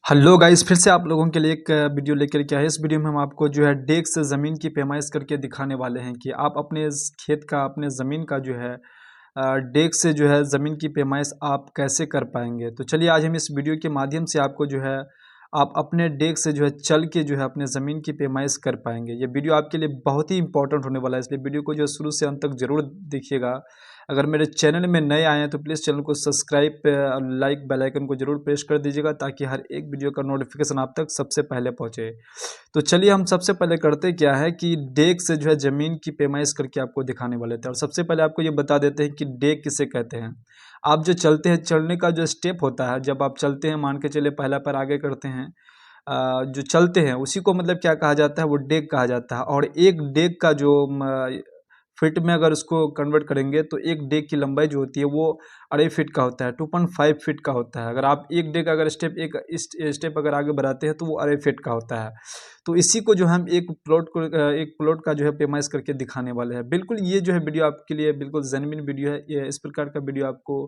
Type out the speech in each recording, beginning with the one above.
Hello guys, फिर से आप लोगों के लिए एक वीडियो लेकर के आए। इस वीडियो में हम आपको जो है डेस्क से ज़मीन की पैमाइश करके दिखाने वाले हैं कि आप अपने इस खेत का, अपने ज़मीन का जो है डेस्क से जो है ज़मीन की पैमाइश आप कैसे कर पाएंगे। तो चलिए आज हम इस वीडियो के माध्यम से आपको जो है आप अपने डेस्क से जो है चल के जो है अपने ज़मीन की पैमाइश कर पाएंगे। ये वीडियो आपके लिए बहुत ही इंपॉर्टेंट होने वाला है, इसलिए वीडियो को जो है शुरू से अंत तक ज़रूर देखिएगा। अगर मेरे चैनल में नए आए हैं तो प्लीज़ चैनल को सब्सक्राइब लाइक बेल आइकन को ज़रूर प्रेस कर दीजिएगा ताकि हर एक वीडियो का नोटिफिकेशन आप तक सबसे पहले पहुंचे। तो चलिए हम सबसे पहले करते क्या है कि डेक से जो है ज़मीन की पैमाइश करके आपको दिखाने वाले थे। और सबसे पहले आपको ये बता देते हैं कि डेक किसे कहते हैं। आप जो चलते हैं, चलने का जो स्टेप होता है, जब आप चलते हैं, मान के चलिए पहला पैर आगे करते हैं, जो चलते हैं उसी को मतलब क्या कहा जाता है, वो डेक कहा जाता है। और एक डेक का जो फीट में अगर उसको कन्वर्ट करेंगे तो एक डेक की लंबाई जो होती है वो 2.5 फीट का होता है, 2.5 फीट का होता है। अगर आप एक डेक अगर स्टेप अगर आगे बढ़ाते हैं तो वो 2.5 फीट का होता है। तो इसी को जो हम एक प्लॉट का जो है पैमाइश करके दिखाने वाले हैं। बिल्कुल ये जो है वीडियो आपके लिए बिल्कुल जेन्युइन वीडियो है। ये इस प्रकार का वीडियो आपको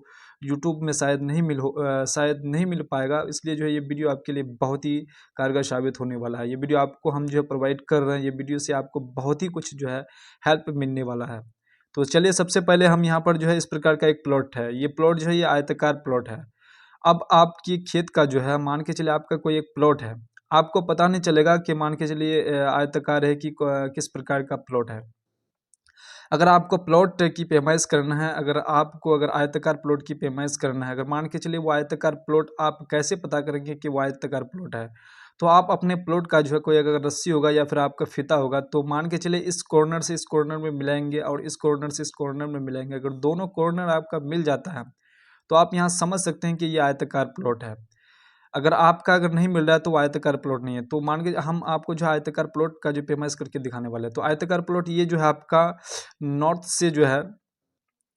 यूट्यूब में शायद नहीं मिल पाएगा, इसलिए जो है ये वीडियो आपके लिए बहुत ही कारगर साबित होने वाला है। ये वीडियो आपको हम जो है प्रोवाइड कर रहे हैं, ये वीडियो से आपको बहुत ही कुछ जो है हेल्प मिलने वाला है। तो चलिए सबसे पहले हम यहाँ पर जो है इस प्रकार का एक प्लॉट है। ये प्लॉट जो है ये आयताकार प्लॉट है। अब आपकी खेत का जो है मान के चलिए आपका कोई एक प्लॉट है, आपको पता नहीं चलेगा कि मान के चलिए आयताकार है कि किस प्रकार का प्लॉट है। अगर आपको प्लॉट की पैमाइश करना है, अगर आयताकार प्लॉट की पैमाइश करना है, अगर मान के चलिए वो आयताकार प्लॉट, आप कैसे पता करेंगे कि वो आयताकार प्लॉट है। तो आप अपने प्लॉट का जो है कोई अगर रस्सी होगा या फिर आपका फीता होगा, तो मान के चलिए इस कॉर्नर से इस कॉर्नर में मिलाएंगे और इस कॉर्नर से इस कॉर्नर में मिलाएंगे। अगर दोनों कॉर्नर आपका मिल जाता है तो आप यहाँ समझ सकते हैं कि ये आयताकार प्लॉट है। अगर नहीं मिल रहा है तो वो आयताकार प्लॉट नहीं है। तो मान के हम आपको जो है आयताकार प्लॉट का जो पैमाइश करके दिखाने वाले हैं। तो आयताकार प्लॉट ये जो है आपका नॉर्थ से जो है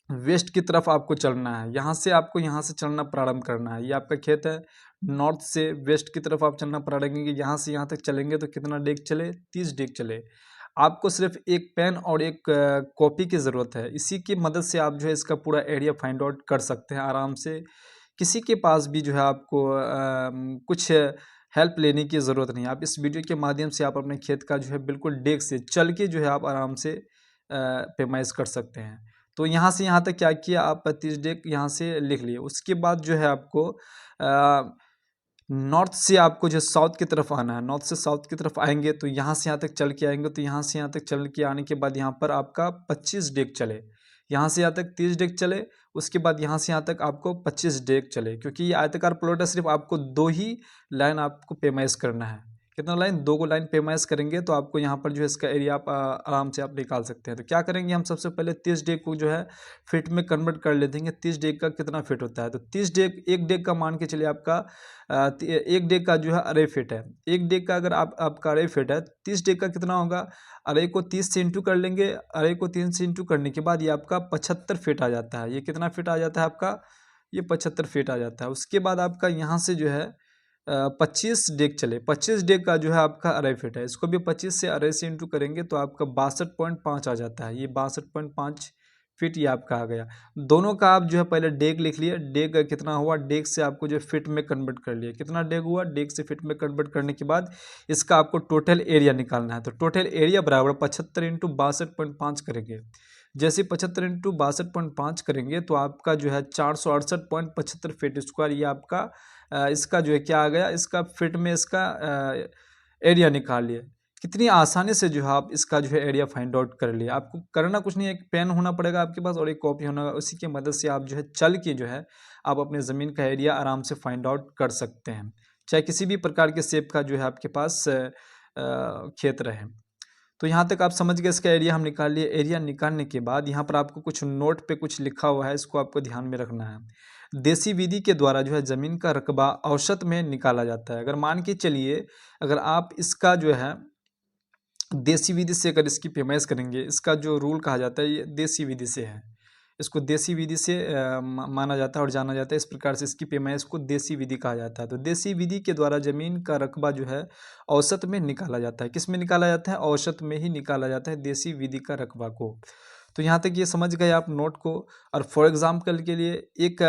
वेस्ट की तरफ आपको चलना है। यहाँ से चलना प्रारंभ करना है। ये आपका खेत है, नॉर्थ से वेस्ट की तरफ आप चलना प्रारंभ करेंगे। यहाँ से यहाँ तक चलेंगे तो कितना डेग चले, 30 डेग चले। आपको सिर्फ एक पेन और एक कॉपी की ज़रूरत है। इसी की मदद से आप जो है इसका पूरा एरिया फाइंड आउट कर सकते हैं आराम से। किसी के पास भी जो है आपको कुछ हेल्प लेने की ज़रूरत नहीं है। आप इस वीडियो के माध्यम से आप अपने खेत का जो है बिल्कुल डेग से चल के जो है आप आराम से पैमाइश कर सकते हैं। तो यहाँ से यहाँ तक क्या किया, आप 30 डेग यहाँ से लिख लिए। उसके बाद जो है आपको नॉर्थ से आपको जो साउथ की तरफ आना है। नॉर्थ से साउथ की तरफ आएंगे तो यहाँ से यहाँ तक चल के आएंगे। तो यहाँ से यहाँ तक चल के आने के बाद यहाँ पर आपका 25 डेग चले। यहाँ से यहाँ तक 30 डेग चले। उसके बाद यहाँ से यहाँ तक आपको 25 डेग चले। क्योंकि ये आयताकार प्लॉट है, सिर्फ आपको 2 ही लाइन आपको पैमाइश करना है। कितना लाइन? 2 को लाइन पैमाइश करेंगे तो आपको यहाँ पर जो है इसका एरिया आप आराम से आप निकाल सकते हैं। तो क्या करेंगे, हम सबसे पहले 30 डेग को जो है फीट में कन्वर्ट कर ले देंगे। 30 डेग का कितना फीट होता है? तो 30 डेग, एक डेग का मान के चलिए आपका एक डेग का जो है 2.5 फीट है। एक डेग का अगर आपका 2.5 फीट है, 30 डेग का कितना होगा? 2.5 को 30 से इंटू कर लेंगे। 2.5 को 3 से इंटू करने के बाद ये आपका 75 फीट आ जाता है। ये कितना फीट आ जाता है आपका? ये 75 फीट आ जाता है। उसके बाद आपका यहाँ से जो है 25 डेग चले। 25 डेग का जो है आपका 2.5 फीट है। इसको भी 25 से 2.5 से इंटू करेंगे तो आपका 62.5 आ जाता है। ये 62.5 फीट ये आपका आ गया। दोनों का आप जो है पहले डेग लिख लिए। डेग कितना हुआ, डेग से आपको जो फिट में कन्वर्ट कर लिया। कितना डेग हुआ, डेग से फिट में कन्वर्ट करने के बाद इसका आपको टोटल एरिया निकालना है। तो टोटल एरिया बराबर 75 इंटू 62.5 करेंगे। जैसे 75 इंटू 62.5 करेंगे तो आपका जो है 468.75 फीट स्क्वायर ये आपका इसका जो है क्या आ गया, इसका फिट में इसका एरिया निकाल लिए। कितनी आसानी से जो है आप इसका जो है एरिया फाइंड आउट कर लिए। आपको करना कुछ नहीं है, एक पेन होना पड़ेगा आपके पास और एक कॉपी होना, उसी की मदद से आप जो है चल के जो है आप अपने ज़मीन का एरिया आराम से फाइंड आउट कर सकते हैं, चाहे किसी भी प्रकार के शेप का जो है आपके पास खेत रहे। तो यहाँ तक आप समझ गए, इसका एरिया हम निकाल लिए। एरिया निकालने के बाद यहाँ पर आपको कुछ नोट पे कुछ लिखा हुआ है, इसको आपको ध्यान में रखना है। देसी विधि के द्वारा जो है ज़मीन का रकबा औसत में निकाला जाता है। अगर मान के चलिए, अगर आप इसका जो है देसी विधि से अगर इसकी पैमाइश करेंगे, इसका जो रूल कहा जाता है ये देसी विधि से है। इसको देसी विधि से माना जाता है और जाना जाता है। इस प्रकार से इसकी पैमाइश को देसी विधि कहा जाता है। तो देसी विधि के द्वारा ज़मीन का रकबा जो है औसत में निकाला जाता है। किस में निकाला जाता है? औसत में ही निकाला जाता है देसी विधि का रकबा को। तो यहाँ तक ये समझ गए आप नोट को। और फॉर एग्जाम्पल के लिए एक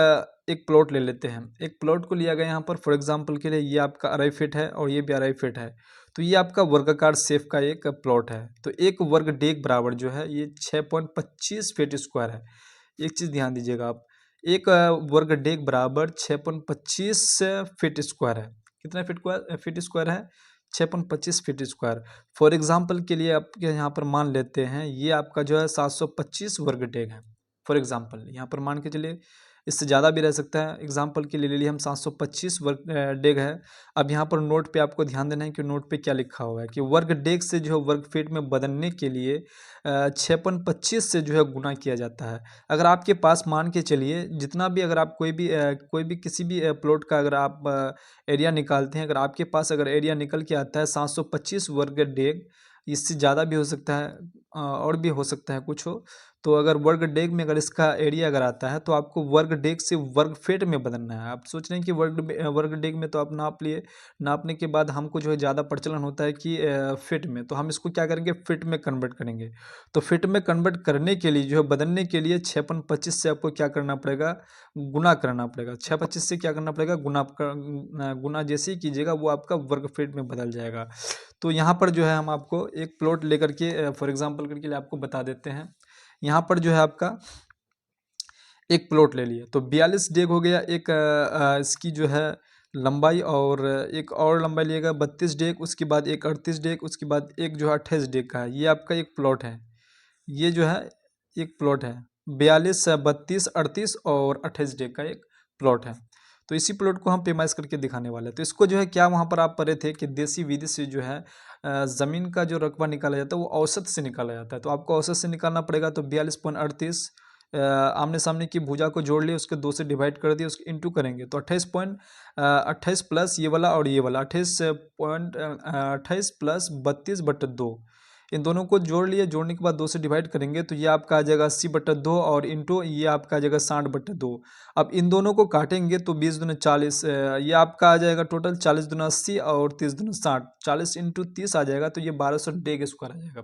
एक प्लॉट ले लेते हैं। एक प्लॉट को लिया गया यहाँ पर फॉर एग्जांपल के लिए, ये आपका 2.5 फीट है और ये भी 2.5 फीट है। तो ये आपका वर्गाकार शेप का एक प्लॉट है। तो एक वर्ग डेग बराबर जो है ये 6.25 फीट स्क्वायर है। एक चीज़ ध्यान दीजिएगा आप, एक वर्ग डेग बराबर 6.25 फीट स्क्वायर है। कितना फीट स्क्वायर है? 6.25 फीट स्क्वायर। फॉर एग्जांपल के लिए आपके यहाँ पर मान लेते हैं ये आपका जो है 725 वर्ग डेग है। फॉर एग्जांपल यहाँ पर मान के चलिए, इससे ज़्यादा भी रह सकता है। एग्जांपल के लिए ले लिए हम 725 वर्ग डेग है। अब यहाँ पर नोट पे आपको ध्यान देना है कि नोट पे क्या लिखा हुआ है कि वर्ग डेग से जो है वर्ग फीट में बदलने के लिए 6.25 से जो है गुना किया जाता है। अगर आपके पास मान के चलिए जितना भी, अगर आप कोई भी किसी भी प्लॉट का अगर आप एरिया निकालते हैं, अगर आपके पास अगर एरिया निकल के आता है 725 वर्ग डेग, इससे ज़्यादा भी हो सकता है और भी हो सकता है कुछ हो। तो अगर वर्ग डेग में अगर इसका एरिया अगर आता है तो आपको वर्ग डेग से वर्ग फीट में बदलना है। आप सोच रहे हैं कि वर्ग डेग में तो आप नाप लिए, नापने के बाद हमको जो है ज़्यादा प्रचलन होता है कि फीट में, तो हम इसको क्या करेंगे, फीट में कन्वर्ट करेंगे। तो फीट में कन्वर्ट करने के लिए जो है बदलने के लिए 6.25 से आपको क्या करना पड़ेगा, गुना करना पड़ेगा। 6.25 से क्या करना पड़ेगा, गुना जैसे ही कीजिएगा वो आपका वर्ग फीट में बदल जाएगा। तो यहाँ पर जो है हम आपको एक प्लॉट लेकर के फॉर एग्जांपल करके लिए आपको बता देते हैं। यहाँ पर जो है आपका एक प्लॉट ले लिए तो 42 डेग हो गया एक इसकी जो है लंबाई, और एक और लंबाई लिएगा 32 डेग, उसके बाद एक 38 डेग, उसके बाद एक जो है 28 डेग का है। ये आपका एक प्लॉट है, ये जो है एक प्लॉट है। 42, 32, 38 और 28 डेग का एक प्लॉट है। तो इसी प्लॉट को हम पेमाइश करके दिखाने वाले हैं। तो इसको जो है क्या वहाँ पर आप पढ़े थे कि देसी विधि से जो है ज़मीन का जो रकबा निकाला जाता है वो औसत से निकाला जाता है। तो आपको औसत से निकालना पड़ेगा। तो 42.38 आमने सामने की भुजा को जोड़ लिए, उसके 2 से डिवाइड कर दिए, उसके इंटू करेंगे तो 28 प्लस ये वाला और ये वाला 28 प्लस 32/2, इन दोनों को जोड़ लिए। जोड़ने के बाद 2 से डिवाइड करेंगे तो ये आपका आ जाएगा 80/2 और इंटू ये आपका आ जाएगा 60/2। अब इन दोनों को काटेंगे तो 20 दूनी 40, ये आपका आ जाएगा टोटल 40 दूनी 80 और 30 दूनी 60, 40 इंटू 30 आ जाएगा। तो ये 1200 डेग स्क्वायर आ जाएगा।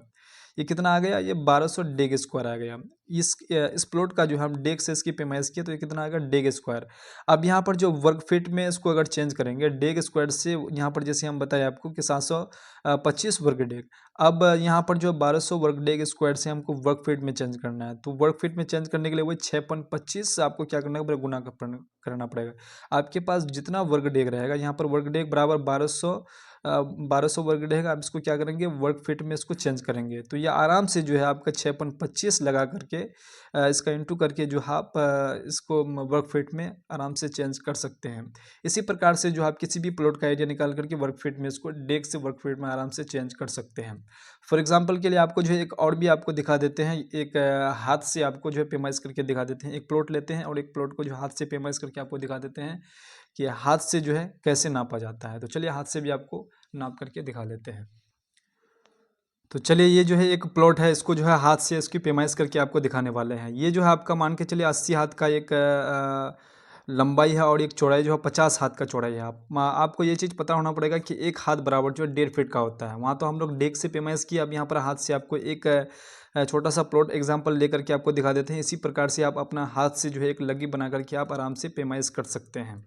ये कितना आ गया, ये 1200 डेग स्क्वायर आ गया। इस प्लॉट का जो हम डेग से इसकी पैमाइश किए तो ये कितना आएगा, डेग स्क्वायर। अब यहाँ पर जो वर्ग फीट में इसको अगर चेंज करेंगे डेग स्क्वायर से, यहाँ पर जैसे हम बताए आपको कि 725 वर्ग डेग, अब यहाँ पर जो 1200 वर्ग डेग स्क्वायर से हमको वर्ग फीट में चेंज करना है। तो वर्ग फीट में चेंज करने के लिए वही 6.25 से आपको क्या करना है, गुना करना पड़ेगा। आपके पास जितना वर्ग डेग रहेगा, यहाँ पर वर्ग डेग बराबर 1200 वर्ग डेग, आप इसको क्या करेंगे, वर्ग फीट में इसको चेंज करेंगे। तो ये आराम से जो है आपका 6.25 लगा करके इसका इंटू करके जो आप इसको वर्ग फीट में आराम से चेंज कर सकते हैं। इसी प्रकार से जो आप किसी भी प्लॉट का एरिया निकाल करके वर्ग फीट में इसको डेग से वर्ग फीट में आराम से चेंज कर सकते हैं। फॉर एग्जांपल के लिए आपको जो है एक और भी आपको दिखा देते हैं, एक हाथ से आपको जो है पेमाइश करके दिखा देते हैं। एक प्लॉट लेते हैं और एक प्लॉट को जो हाथ से पेमाइश करके आपको दिखा देते हैं कि हाथ से जो है कैसे नापा जाता है। तो चलिए हाथ से भी आपको नाप करके दिखा देते हैं। तो चलिए ये जो है एक प्लॉट है, इसको जो है हाथ से इसकी पैमाइश करके आपको दिखाने वाले हैं। ये जो है आपका मान के चलिए 80 हाथ का एक लंबाई है और एक चौड़ाई जो है 50 हाथ का चौड़ाई है। आपको ये चीज़ पता होना पड़ेगा कि एक हाथ बराबर जो है 1.5 फीट का होता है। वहाँ तो हम लोग डेग से पैमाइश किया, अब यहाँ पर हाथ से आपको एक छोटा सा प्लॉट एग्जाम्पल लेकर के आपको दिखा देते हैं। इसी प्रकार से आप अपना हाथ से जो है एक लगी बना करके आप आराम से पैमाइश कर सकते हैं।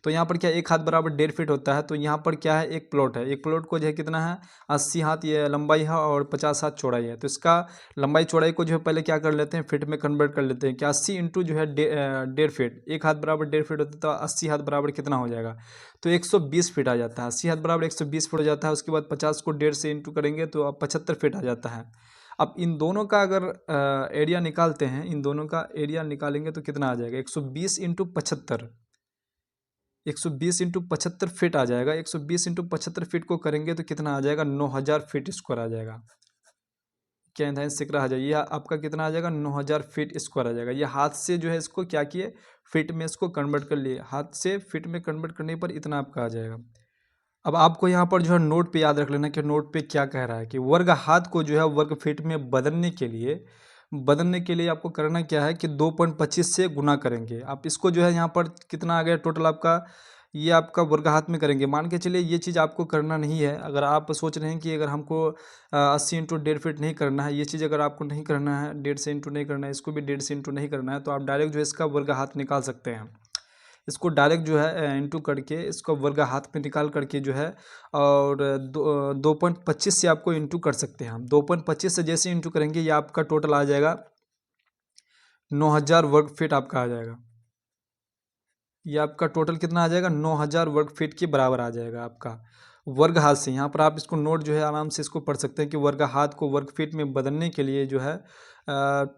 तो यहाँ पर क्या एक हाथ बराबर 1.5 फीट होता है। तो यहाँ पर क्या है, एक प्लॉट है, एक प्लॉट को जो है कितना है, 80 हाथ ये लंबाई है और 50 हाथ चौड़ाई है। तो इसका लंबाई चौड़ाई को जो है पहले क्या कर लेते हैं, फीट में कन्वर्ट कर लेते हैं कि 80 इंटू जो है 1.5 फीट, एक हाथ बराबर 1.5 फीट होता है। तो 80 हाथ बराबर कितना हो जाएगा, तो 120 फीट आ जाता है। 80 हाथ बराबर 120 फीट हो जाता है। उसके बाद 50 को 1.5 से इंटू करेंगे तो अब 75 फीट आ जाता है। अब इन दोनों का अगर एरिया निकालते हैं, इन दोनों का एरिया निकालेंगे तो कितना आ जाएगा, 120 इंटू 75, 120 इंटू 75 फीट आ जाएगा। 120 इंटू 75 फीट को करेंगे तो कितना आ जाएगा, 9000 फीट स्क्वायर आ जाएगा। क्या इंधान सिक रहा जाए, ये आपका कितना आ जाएगा, 9000 फीट स्क्वायर आ जाएगा। ये हाथ से जो है इसको क्या किए, फीट में इसको कन्वर्ट कर लिए। हाथ से फीट में कन्वर्ट करने पर इतना आपका आ जाएगा। अब आपको यहाँ पर जो है नोट पे याद रख लेना कि नोट पे क्या कह रहा है कि वर्ग हाथ को जो है वर्ग फीट में बदलने के लिए आपको करना क्या है कि 2.25 से गुना करेंगे। आप इसको जो है यहाँ पर कितना आ गया टोटल आपका, ये आपका वर्ग हाथ में करेंगे। मान के चलिए ये चीज़ आपको करना नहीं है। अगर आप सोच रहे हैं कि अगर हमको 80 इंटू 1.5 फीट नहीं करना है, ये चीज़ अगर आपको नहीं करना है, 1.5 से इंटू नहीं करना है, इसको भी 1.5 से इंटू नहीं करना है, तो आप डायरेक्ट जो है इसका वर्ग हाथ निकाल सकते हैं। इसको डायरेक्ट जो है इंटू करके इसको वर्ग हाथ में निकाल करके जो है और 2.25 से आपको इंटू कर सकते हैं हम। 2.25 से जैसे इंटू करेंगे ये आपका टोटल आ जाएगा 9000 वर्ग फीट आपका आ जाएगा। ये आपका टोटल कितना आ जाएगा 9000 वर्ग फीट के बराबर आ जाएगा आपका वर्ग हाथ से। यहाँ पर आप इसको नोट जो है आराम से इसको पढ़ सकते हैं कि वर्ग हाथ को वर्ग फीट में बदलने के लिए जो है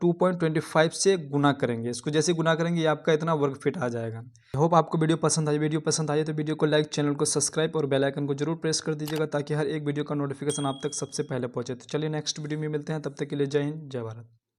2.25 से गुना करेंगे। इसको जैसे गुना करेंगे ये आपका इतना वर्ग फीट आ जाएगा। होप आपको वीडियो पसंद आई तो वीडियो को लाइक, चैनल को सब्सक्राइब और बेल आइकन को जरूर प्रेस कर दीजिएगा ताकि हर एक वीडियो का नोटिफिकेशन आप तक सबसे पहले पहुंचे। तो चलिए नेक्स्ट वीडियो में मिलते हैं, तब तक के लिए जय हिंद, जय भारत।